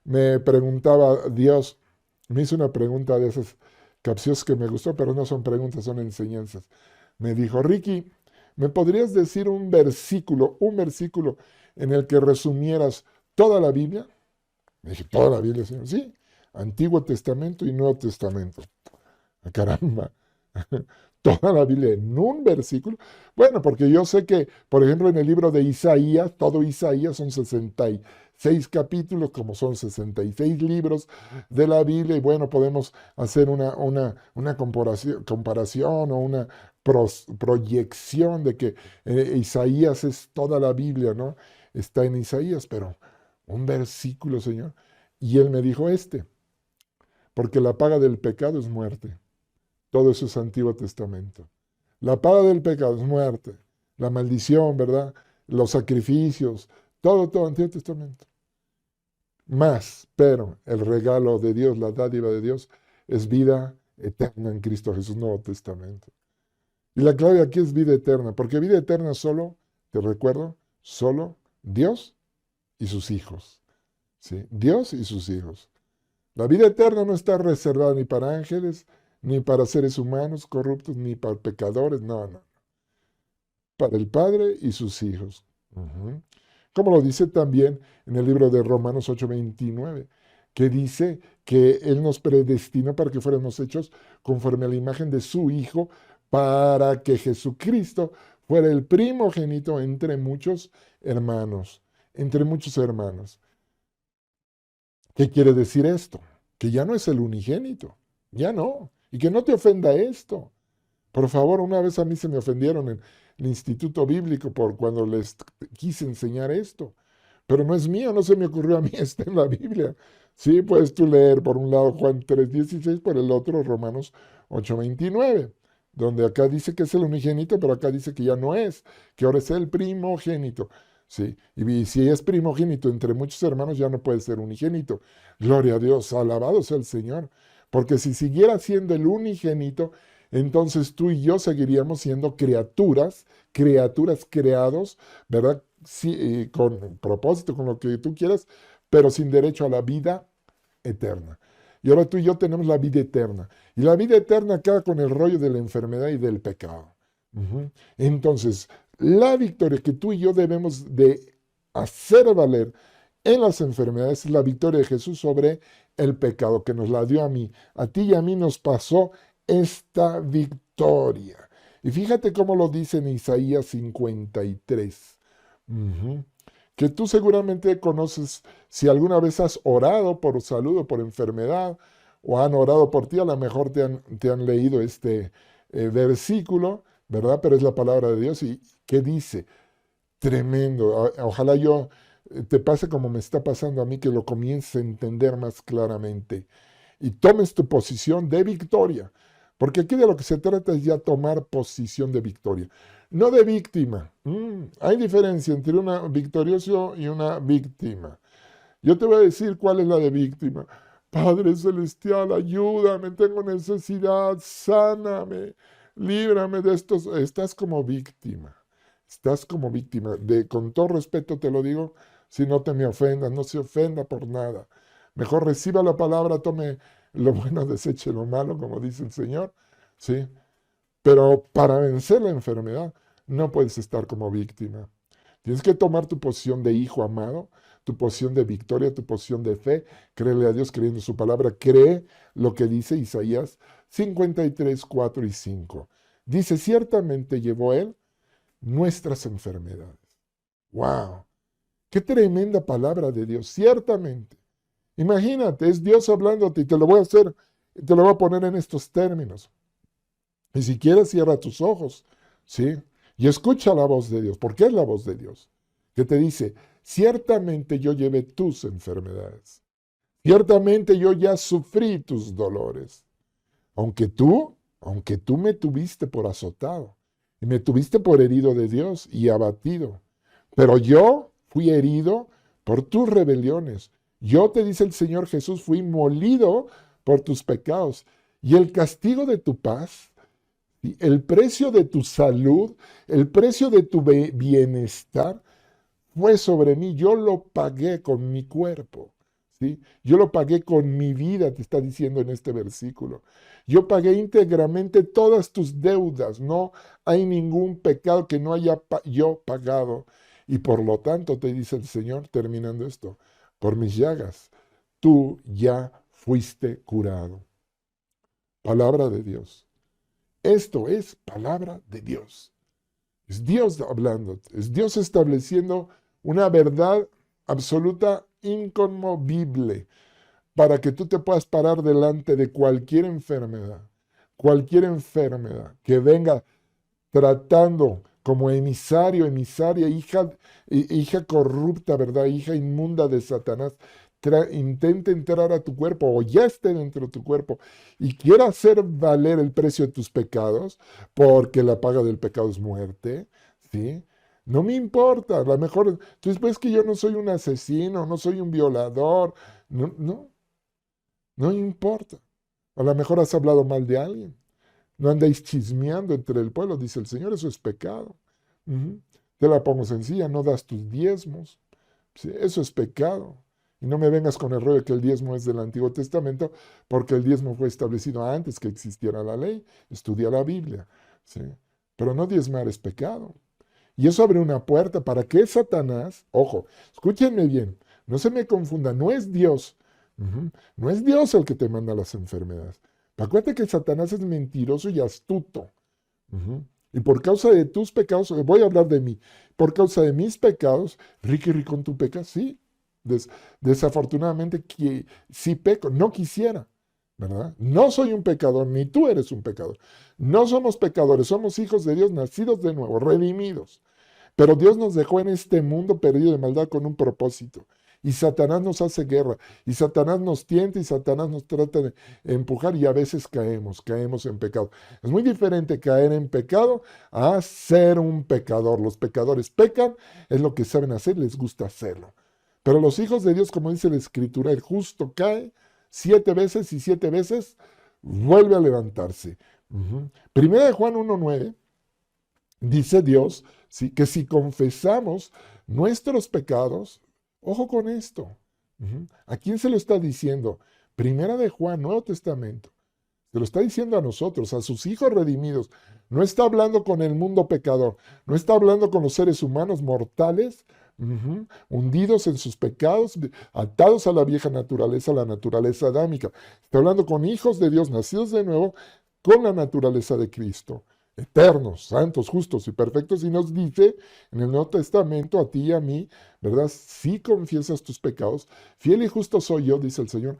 me preguntaba Dios, me hizo una pregunta de esas capciosas que me gustó, pero no son preguntas, son enseñanzas. Me dijo, Ricky, ¿me podrías decir un versículo en el que resumieras toda la Biblia? Me dije, ¿toda la Biblia, Señor? Sí, Antiguo Testamento y Nuevo Testamento. Ah, caramba, toda la Biblia en un versículo. Bueno, porque yo sé que, por ejemplo, en el libro de Isaías, todo Isaías son 66 capítulos, como son 66 libros de la Biblia, y bueno, podemos hacer una comparación o una proyección de que Isaías es toda la Biblia, ¿no? Está en Isaías, pero un versículo, Señor. Y él me dijo porque la paga del pecado es muerte. Todo eso es Antiguo Testamento. La paga del pecado es muerte. La maldición, ¿verdad? Los sacrificios, todo Antiguo Testamento. Más, pero el regalo de Dios, la dádiva de Dios, es vida eterna en Cristo Jesús, Nuevo Testamento. Y la clave aquí es vida eterna, porque vida eterna solo, te recuerdo, solo Dios y sus hijos. ¿Sí? Dios y sus hijos. La vida eterna no está reservada ni para ángeles, ni para seres humanos corruptos, ni para pecadores, no, no. Para el Padre y sus hijos. Ujú. Como lo dice también en el libro de Romanos 8:29, que dice que Él nos predestinó para que fuéramos hechos conforme a la imagen de su Hijo, para que Jesucristo fuera el primogénito entre muchos hermanos, entre muchos hermanos. ¿Qué quiere decir esto? Que ya no es el unigénito, ya no, y que no te ofenda esto. Por favor, una vez a mí se me ofendieron en el Instituto Bíblico por cuando les quise enseñar esto. Pero no es mío, no se me ocurrió a mí, está en la Biblia. Sí, puedes tú leer por un lado Juan 3:16, por el otro Romanos 8:29, donde acá dice que es el unigénito, pero acá dice que ya no es, que ahora es el primogénito. Sí, y si es primogénito entre muchos hermanos, ya no puede ser unigénito. Gloria a Dios, alabado sea el Señor. Porque si siguiera siendo el unigénito, entonces tú y yo seguiríamos siendo criaturas, criaturas creados, ¿verdad? Sí, con propósito, con lo que tú quieras, pero sin derecho a la vida eterna. Y ahora tú y yo tenemos la vida eterna. Y la vida eterna acaba con el rollo de la enfermedad y del pecado. Ujú. Entonces, la victoria que tú y yo debemos de hacer valer en las enfermedades es la victoria de Jesús sobre el pecado, que nos la dio a mí. A ti y a mí nos pasó esta victoria. Y fíjate cómo lo dice en Isaías 53. Ujú. Que tú seguramente conoces, si alguna vez has orado por salud o por enfermedad, o han orado por ti, a lo mejor te han leído este versículo, ¿verdad? Pero es la palabra de Dios. ¿Y qué dice? Tremendo. Ojalá yo te pase como me está pasando a mí, que lo comiences a entender más claramente y tomes tu posición de victoria. Porque aquí de lo que se trata es ya tomar posición de victoria, no de víctima. Hay diferencia entre una victorioso y una víctima. Yo te voy a decir cuál es la de víctima. Padre Celestial, ayúdame, tengo necesidad, sáname, líbrame de estos. Estás como víctima. Estás como víctima. Con todo respeto te lo digo, si no te me ofendas, no se ofenda por nada. Mejor reciba la palabra, tome lo bueno, deseche lo malo, como dice el Señor. ¿Sí? Pero para vencer la enfermedad, no puedes estar como víctima. Tienes que tomar tu posición de hijo amado, tu posición de victoria, tu posición de fe, créele a Dios creyendo su palabra, cree lo que dice Isaías 53, 4 y 5. Dice, ciertamente llevó Él nuestras enfermedades. ¡Wow! ¡Qué tremenda palabra de Dios! Ciertamente. Imagínate, es Dios hablándote y te lo voy a hacer, te lo voy a poner en estos términos. Y si quieres, cierra tus ojos, ¿sí? Y escucha la voz de Dios, porque es la voz de Dios, que te dice, ciertamente yo llevé tus enfermedades, ciertamente yo ya sufrí tus dolores, aunque tú me tuviste por azotado, y me tuviste por herido de Dios y abatido, pero yo fui herido por tus rebeliones. Yo, te dice el Señor Jesús, fui molido por tus pecados, y el castigo de tu paz, ¿sí? El precio de tu salud, el precio de tu bienestar fue sobre mí. Yo lo pagué con mi cuerpo. ¿Sí? Yo lo pagué con mi vida, te está diciendo en este versículo. Yo pagué íntegramente todas tus deudas. No hay ningún pecado que no haya yo pagado. Y por lo tanto, te dice el Señor, terminando esto, por mis llagas, tú ya fuiste curado. Palabra de Dios. Esto es palabra de Dios. Es Dios hablando, es Dios estableciendo una verdad absoluta, inconmovible, para que tú te puedas parar delante de cualquier enfermedad que venga tratando como emisario, emisaria, hija corrupta, ¿verdad? Hija inmunda de Satanás, intente entrar a tu cuerpo o ya esté dentro de tu cuerpo y quiera hacer valer el precio de tus pecados, porque la paga del pecado es muerte, ¿sí? No me importa, a lo mejor, tú dices, que yo no soy un asesino, no soy un violador, no, no, no importa. A lo mejor has hablado mal de alguien. No andéis chismeando entre el pueblo, dice el Señor, eso es pecado. Ujú. Te la pongo sencilla, no das tus diezmos. Sí, eso es pecado. Y no me vengas con el rollo de que el diezmo es del Antiguo Testamento, porque el diezmo fue establecido antes que existiera la ley. Estudia la Biblia, ¿sí? Pero no diezmar es pecado. Y eso abre una puerta para que Satanás, ojo, escúchenme bien, no se me confunda, no es Dios. No es Dios el que te manda las enfermedades. Acuérdate que Satanás es mentiroso y astuto. Ujú. Y por causa de tus pecados, voy a hablar de mí, por causa de mis pecados, rico en tu pecas, sí. Desafortunadamente, sí peco, no quisiera, ¿verdad? No soy un pecador, ni tú eres un pecador. No somos pecadores, somos hijos de Dios, nacidos de nuevo, redimidos. Pero Dios nos dejó en este mundo perdido de maldad con un propósito. Y Satanás nos hace guerra, y Satanás nos tienta, y Satanás nos trata de empujar, y a veces caemos en pecado. Es muy diferente caer en pecado a ser un pecador. Los pecadores pecan, es lo que saben hacer, les gusta hacerlo. Pero los hijos de Dios, como dice la Escritura, el justo cae 7 veces y 7 veces vuelve a levantarse. Primera de Juan 1:9 dice Dios, ¿sí?, que si confesamos nuestros pecados, ojo con esto, ¿a quién se lo está diciendo? Primera de Juan, Nuevo Testamento, se lo está diciendo a nosotros, a sus hijos redimidos. No está hablando con el mundo pecador, no está hablando con los seres humanos mortales, hundidos en sus pecados, atados a la vieja naturaleza, la naturaleza adámica. Está hablando con hijos de Dios nacidos de nuevo, con la naturaleza de Cristo, eternos, santos, justos y perfectos, y nos dice en el Nuevo Testamento, a ti y a mí, ¿verdad? Si confiesas tus pecados, fiel y justo soy yo, dice el Señor,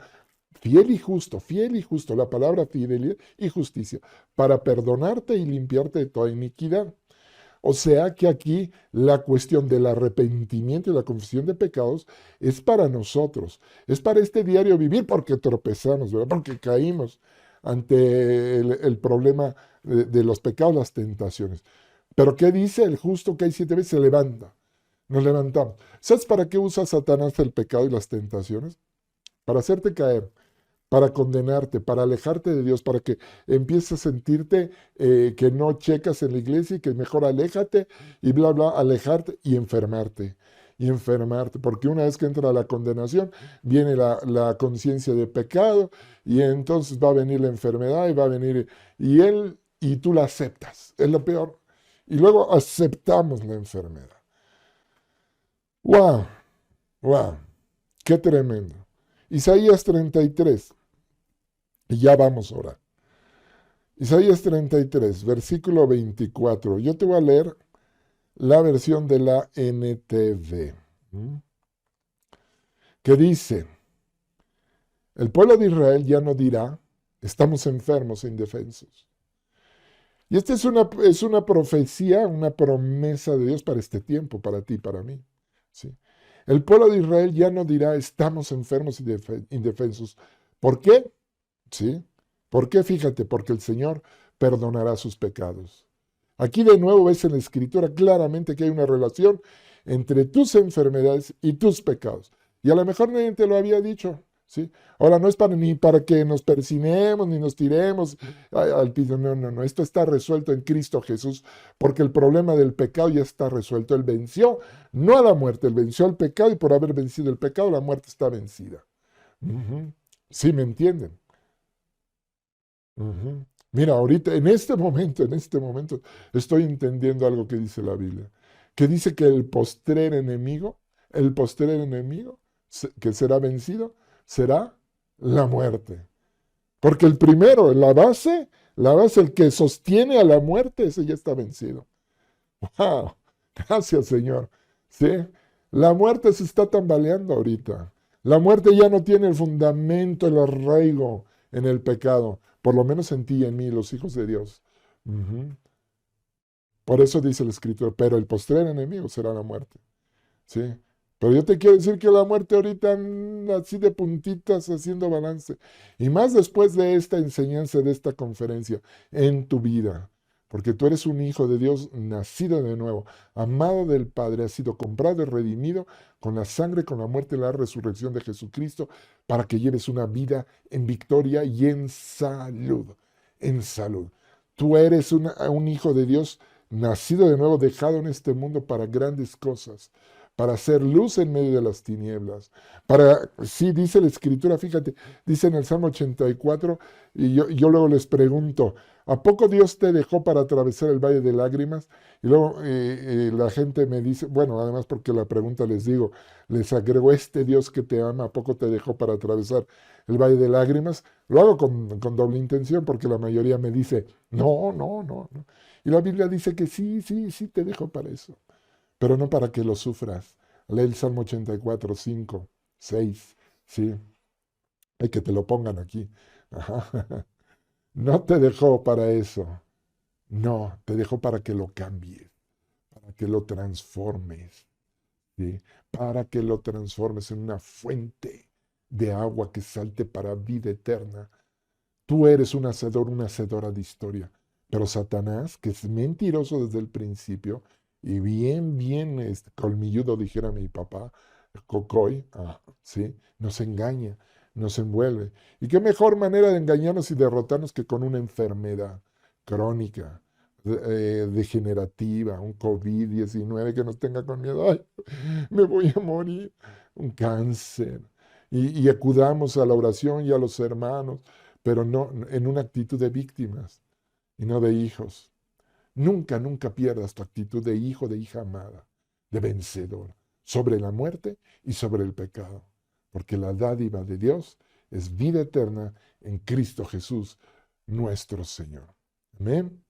fiel y justo, la palabra fidelidad y justicia, para perdonarte y limpiarte de toda iniquidad. O sea que aquí la cuestión del arrepentimiento y la confesión de pecados es para nosotros, es para este diario vivir porque tropezamos, ¿verdad? Porque caímos ante el problema de los pecados, las tentaciones. Pero ¿qué dice el justo que hay 7 veces? Se levanta, nos levantamos. ¿Sabes para qué usa Satanás el pecado y las tentaciones? Para hacerte caer, para condenarte, para alejarte de Dios, para que empieces a sentirte que no checas en la iglesia y que mejor aléjate y bla, bla, alejarte y enfermarte. Y enfermarte, porque una vez que entra la condenación, viene la conciencia de pecado y entonces va a venir la enfermedad y va a venir, y tú la aceptas, es lo peor. Y luego aceptamos la enfermedad. ¡Wow! ¡Wow! ¡Qué tremendo! Isaías 33. Y ya vamos a orar. Isaías 33, versículo 24. Yo te voy a leer la versión de la NTV, que dice, el pueblo de Israel ya no dirá, estamos enfermos e indefensos. Y esta es una profecía, una promesa de Dios para este tiempo, para ti, para mí. ¿Sí? El pueblo de Israel ya no dirá, estamos enfermos y indefensos. ¿Por qué? ¿Sí? ¿Por qué? Fíjate, porque el Señor perdonará sus pecados. Aquí de nuevo ves en la Escritura claramente que hay una relación entre tus enfermedades y tus pecados. Y a lo mejor nadie te lo había dicho, ¿sí? Ahora no es ni para que nos persinemos ni nos tiremos al piso. No, no, no. Esto está resuelto en Cristo Jesús, porque el problema del pecado ya está resuelto. Él venció no a la muerte, él venció al pecado, y por haber vencido el pecado, la muerte está vencida. ¿Sí me entienden? Mira, ahorita, en este momento, estoy entendiendo algo que dice la Biblia, que dice que el postrer enemigo que será vencido, será la muerte. Porque el primero, la base, el que sostiene a la muerte, ese ya está vencido. ¡Wow! Gracias, Señor. ¿Sí? La muerte se está tambaleando ahorita. La muerte ya no tiene el fundamento, el arraigo en el pecado, por lo menos en ti y en mí, los hijos de Dios. Por eso dice la Escritura, pero el postrer enemigo será la muerte. ¿Sí? Pero yo te quiero decir que la muerte ahorita anda así de puntitas haciendo balance. Y más después de esta enseñanza, de esta conferencia, en tu vida. Porque tú eres un hijo de Dios nacido de nuevo, amado del Padre, has sido comprado y redimido con la sangre, con la muerte y la resurrección de Jesucristo, para que lleves una vida en victoria y en salud. En salud. Tú eres un hijo de Dios nacido de nuevo, dejado en este mundo para grandes cosas, para hacer luz en medio de las tinieblas. Sí, dice la Escritura, fíjate, dice en el Salmo 84, y yo luego les pregunto, ¿a poco Dios te dejó para atravesar el valle de lágrimas? Y luego la gente me dice, bueno, además porque la pregunta les digo, les agrego, este Dios que te ama, ¿a poco te dejó para atravesar el valle de lágrimas? Lo hago con doble intención porque la mayoría me dice, no, no, no, no. Y la Biblia dice que sí, sí, sí te dejó para eso, pero no para que lo sufras. Lee el Salmo 84, 5, 6, sí, hay que te lo pongan aquí. Ajá. No te dejó para eso, no, te dejó para que lo cambies, para que lo transformes, ¿sí? Para que lo transformes en una fuente de agua que salte para vida eterna. Tú eres un hacedor, una hacedora de historia. Pero Satanás, que es mentiroso desde el principio, y bien, bien colmilludo, dijera mi papá, cocoy, ¿sí? Nos engaña, nos envuelve. ¿Y qué mejor manera de engañarnos y derrotarnos que con una enfermedad crónica, degenerativa, un COVID-19 que nos tenga con miedo? Ay, me voy a morir, un cáncer. Y acudamos a la oración y a los hermanos, pero no en una actitud de víctimas y no de hijos. Nunca, nunca pierdas tu actitud de hijo, de hija amada, de vencedor, sobre la muerte y sobre el pecado, porque la dádiva de Dios es vida eterna en Cristo Jesús, nuestro Señor. Amén.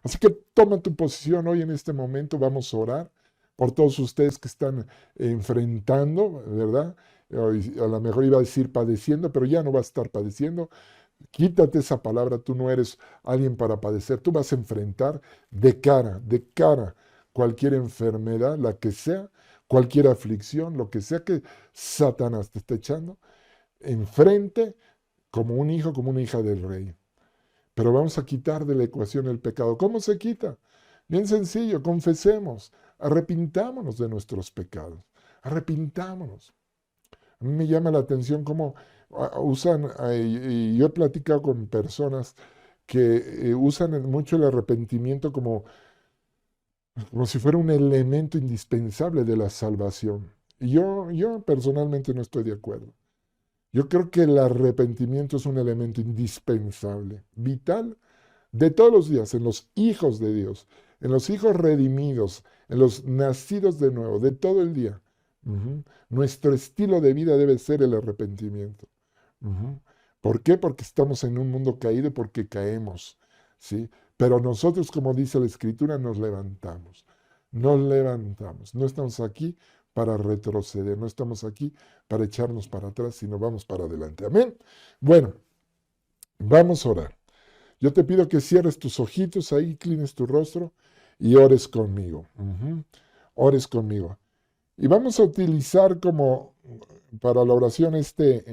Así que toma tu posición hoy en este momento, vamos a orar por todos ustedes que están enfrentando, ¿verdad? A lo mejor iba a decir padeciendo, pero ya no va a estar padeciendo. Quítate esa palabra, tú no eres alguien para padecer, tú vas a enfrentar de cara, cualquier enfermedad, la que sea, cualquier aflicción, lo que sea que Satanás te esté echando, enfrente como un hijo, como una hija del rey. Pero vamos a quitar de la ecuación el pecado. ¿Cómo se quita? Bien sencillo, confesemos, arrepintámonos de nuestros pecados, arrepintámonos. A mí me llama la atención cómo usan, y yo he platicado con personas que usan mucho el arrepentimiento como si fuera un elemento indispensable de la salvación. Y yo personalmente no estoy de acuerdo. Yo creo que el arrepentimiento es un elemento indispensable, vital, de todos los días, en los hijos de Dios, en los hijos redimidos, en los nacidos de nuevo, de todo el día. Nuestro estilo de vida debe ser el arrepentimiento. Ujú. ¿Por qué? Porque estamos en un mundo caído y porque caemos, ¿sí? Pero nosotros, como dice la Escritura, nos levantamos. Nos levantamos. No estamos aquí para retroceder, no estamos aquí para echarnos para atrás, sino vamos para adelante. Amén. Bueno, vamos a orar. Yo te pido que cierres tus ojitos ahí, inclines tu rostro y ores conmigo. Ores conmigo. Y vamos a utilizar como para la oración esta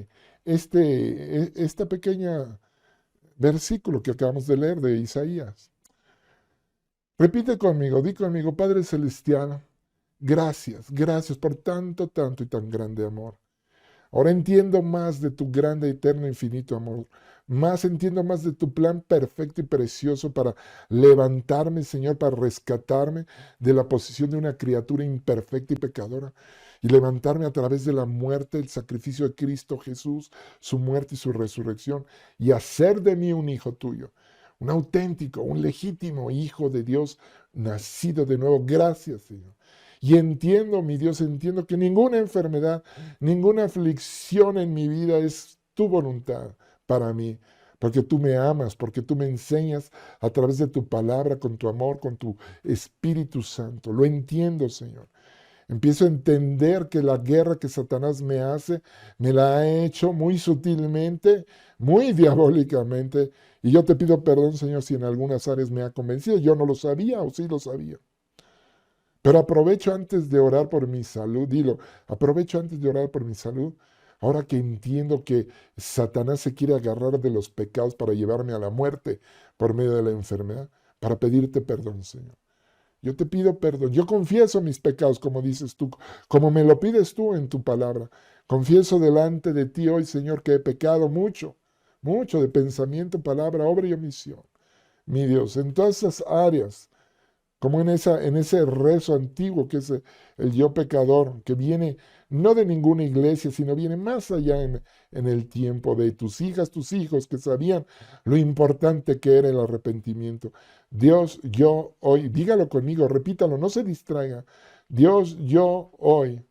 pequeña versículo que acabamos de leer de Isaías. Repite conmigo, di conmigo, Padre Celestial, gracias, gracias por tanto, tanto y tan grande amor. Ahora entiendo más de tu grande, eterno, infinito amor. Más entiendo más de tu plan perfecto y precioso para levantarme, Señor, para rescatarme de la posición de una criatura imperfecta y pecadora y levantarme a través de la muerte, el sacrificio de Cristo Jesús, su muerte y su resurrección, y hacer de mí un hijo tuyo, un auténtico, un legítimo hijo de Dios, nacido de nuevo. Gracias, Señor. Y entiendo, mi Dios, entiendo que ninguna enfermedad, ninguna aflicción en mi vida es tu voluntad para mí, porque tú me amas, porque tú me enseñas a través de tu palabra, con tu amor, con tu Espíritu Santo. Lo entiendo, Señor. Empiezo a entender que la guerra que Satanás me hace, me la ha hecho muy sutilmente, muy diabólicamente. Y yo te pido perdón, Señor, si en algunas áreas me ha convencido. Yo no lo sabía o sí lo sabía. Pero aprovecho antes de orar por mi salud, dilo, aprovecho antes de orar por mi salud, ahora que entiendo que Satanás se quiere agarrar de los pecados para llevarme a la muerte por medio de la enfermedad, para pedirte perdón, Señor. Yo te pido perdón, yo confieso mis pecados, como dices tú, como me lo pides tú en tu palabra. Confieso delante de ti hoy, Señor, que he pecado mucho, mucho de pensamiento, palabra, obra y omisión. Mi Dios, en todas esas áreas, como en ese rezo antiguo que es el yo pecador, que viene no de ninguna iglesia, sino viene más allá en el tiempo de tus hijas, tus hijos, que sabían lo importante que era el arrepentimiento. Dios, yo hoy, dígalo conmigo, repítalo, no se distraiga. Dios, yo hoy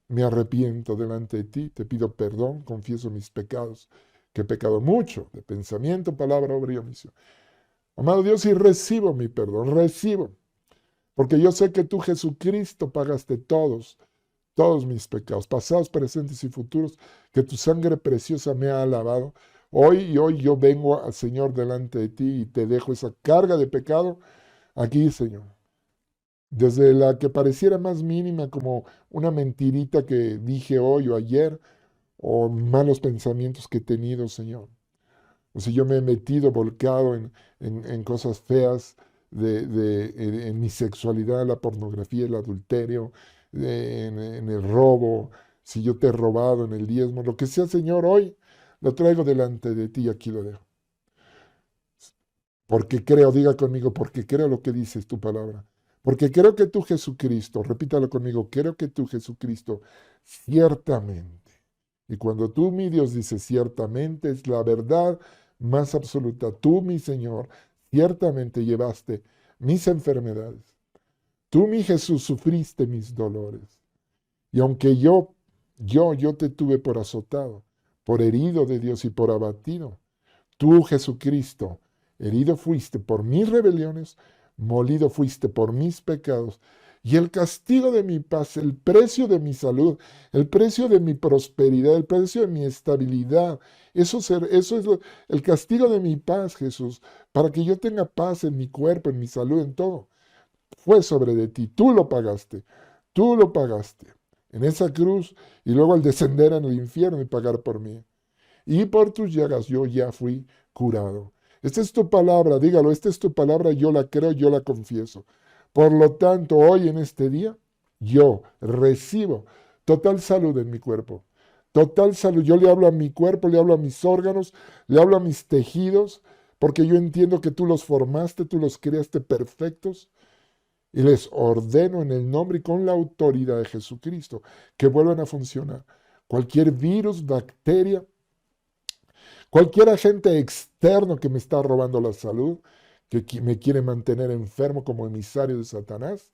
me arrepiento delante de ti, te pido perdón, confieso mis pecados, que he pecado mucho, de pensamiento, palabra, obra y omisión. Amado Dios, y recibo mi perdón, recibo, porque yo sé que tú, Jesucristo, pagaste todos mis pecados, pasados, presentes y futuros, que tu sangre preciosa me ha lavado. Hoy yo vengo, Señor, delante de ti y te dejo esa carga de pecado aquí, Señor. Desde la que pareciera más mínima, como una mentirita que dije hoy o ayer, o malos pensamientos que he tenido, Señor. O si yo me he metido, volcado en cosas feas en mi sexualidad, la pornografía, el adulterio, en el robo, si yo te he robado en el diezmo, lo que sea, Señor, hoy lo traigo delante de ti y aquí lo dejo. Porque creo, diga conmigo, porque creo lo que dices tu palabra. Porque creo que tú, Jesucristo, repítalo conmigo, creo que tú, Jesucristo, ciertamente. Y cuando tú, mi Dios, dices ciertamente, es la verdad más absoluta. Tú, mi Señor, ciertamente llevaste mis enfermedades. Tú, mi Jesús, sufriste mis dolores. Y aunque yo te tuve por azotado, por herido de Dios y por abatido, tú, Jesucristo, herido fuiste por mis rebeliones, molido fuiste por mis pecados, y el castigo de mi paz, el precio de mi salud, el precio de mi prosperidad, el precio de mi estabilidad, eso es el castigo de mi paz, Jesús, para que yo tenga paz en mi cuerpo, en mi salud, en todo. Fue sobre de ti, tú lo pagaste en esa cruz y luego al descender en el infierno y pagar por mí. Y por tus llagas yo ya fui curado. Esta es tu palabra, dígalo, esta es tu palabra, yo la creo, yo la confieso. Por lo tanto, hoy en este día, yo recibo total salud en mi cuerpo. Total salud. Yo le hablo a mi cuerpo, le hablo a mis órganos, le hablo a mis tejidos, porque yo entiendo que tú los formaste, tú los creaste perfectos. Y les ordeno en el nombre y con la autoridad de Jesucristo que vuelvan a funcionar. Cualquier virus, bacteria, cualquier agente externo que me está robando la salud, que me quiere mantener enfermo como emisario de Satanás,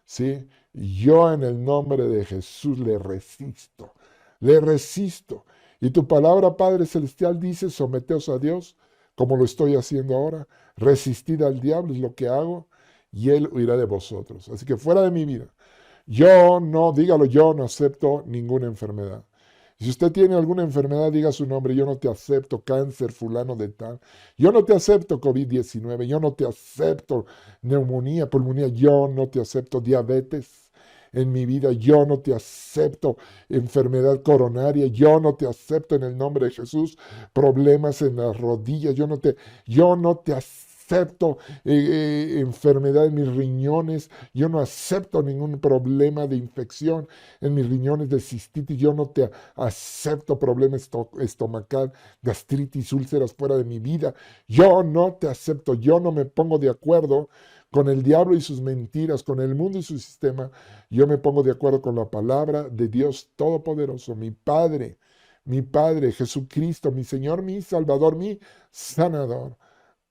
¿sí? Yo en el nombre de Jesús le resisto, le resisto. Y tu palabra, Padre Celestial, dice, someteos a Dios, como lo estoy haciendo ahora, resistid al diablo, es lo que hago, y él huirá de vosotros. Así que fuera de mi vida, yo no, dígalo, yo no acepto ninguna enfermedad. Si usted tiene alguna enfermedad, diga su nombre. Yo no te acepto cáncer fulano de tal. Yo no te acepto COVID-19. Yo no te acepto neumonía, pulmonía. Yo no te acepto diabetes en mi vida. Yo no te acepto enfermedad coronaria. Yo no te acepto en el nombre de Jesús problemas en las rodillas. Yo no te acepto enfermedad en mis riñones. Yo no acepto ningún problema de infección en mis riñones de cistitis. Yo no te acepto problemas estomacal, gastritis, úlceras fuera de mi vida. Yo no te acepto. Yo no me pongo de acuerdo con el diablo y sus mentiras, con el mundo y su sistema. Yo me pongo de acuerdo con la palabra de Dios Todopoderoso, mi Padre, Jesucristo, mi Señor, mi Salvador, mi Sanador,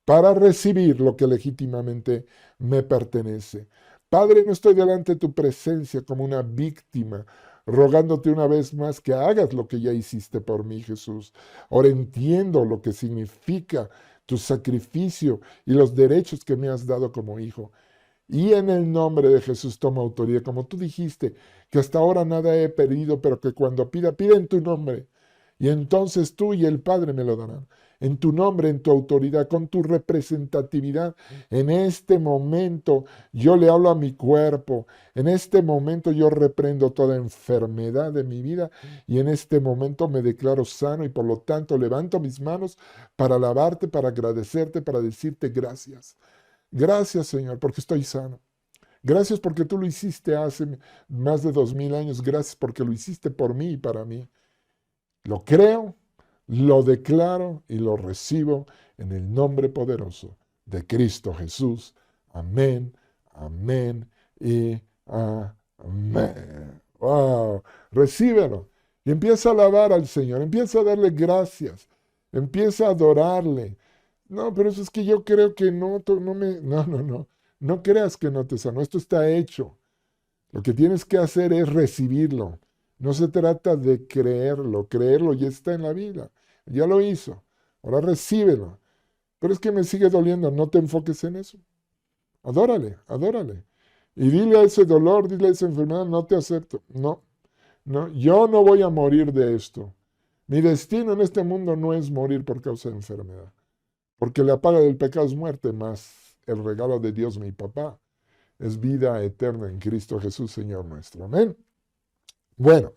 para recibir lo que legítimamente me pertenece. Padre, no estoy delante de tu presencia como una víctima, rogándote una vez más que hagas lo que ya hiciste por mí, Jesús. Ahora entiendo lo que significa tu sacrificio y los derechos que me has dado como hijo. Y en el nombre de Jesús tomo autoridad, como tú dijiste, que hasta ahora nada he pedido, pero que cuando pida, pida en tu nombre. Y entonces tú y el Padre me lo darán. En tu nombre, en tu autoridad, con tu representatividad. En este momento yo le hablo a mi cuerpo. En este momento yo reprendo toda enfermedad de mi vida. Y en este momento me declaro sano y por lo tanto levanto mis manos para alabarte, para agradecerte, para decirte gracias. Gracias, Señor, porque estoy sano. Gracias porque tú lo hiciste hace más de 2000 años. Gracias porque lo hiciste por mí y para mí. Lo creo, lo declaro y lo recibo en el nombre poderoso de Cristo Jesús. Amén, Amén y amén. Wow, recíbelo. Y empieza a alabar al Señor, empieza a darle gracias, empieza a adorarle. No, pero eso es que yo creo que no, no me, no, no, no. No creas que no te sanó, esto está hecho. Lo que tienes que hacer es recibirlo. No se trata de creerlo, creerlo ya está en la Biblia, ya lo hizo. Ahora recíbelo. Pero es que me sigue doliendo, no te enfoques en eso. Adórale, adórale. Y dile a ese dolor, dile a esa enfermedad, no te acepto. No, no, yo no voy a morir de esto. Mi destino en este mundo no es morir por causa de enfermedad. Porque la paga del pecado es muerte, más el regalo de Dios, mi papá, es vida eterna en Cristo Jesús, Señor nuestro. Amén. Bueno,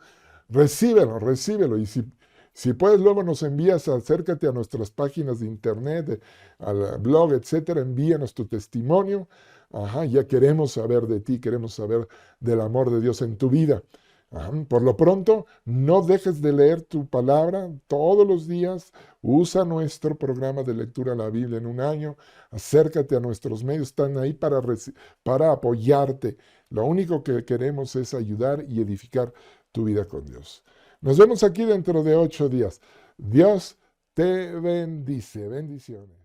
recíbelo, recíbelo. Y si puedes, luego nos envías, acércate a nuestras páginas de internet, al blog, etcétera, envíanos tu testimonio. Ajá, ya queremos saber de ti, queremos saber del amor de Dios en tu vida. Ajá, por lo pronto, no dejes de leer tu palabra todos los días. Usa nuestro programa de lectura de la Biblia en un año. Acércate a nuestros medios, están ahí para apoyarte. Lo único que queremos es ayudar y edificar tu vida con Dios. Nos vemos aquí dentro de 8 días. Dios te bendice. Bendiciones.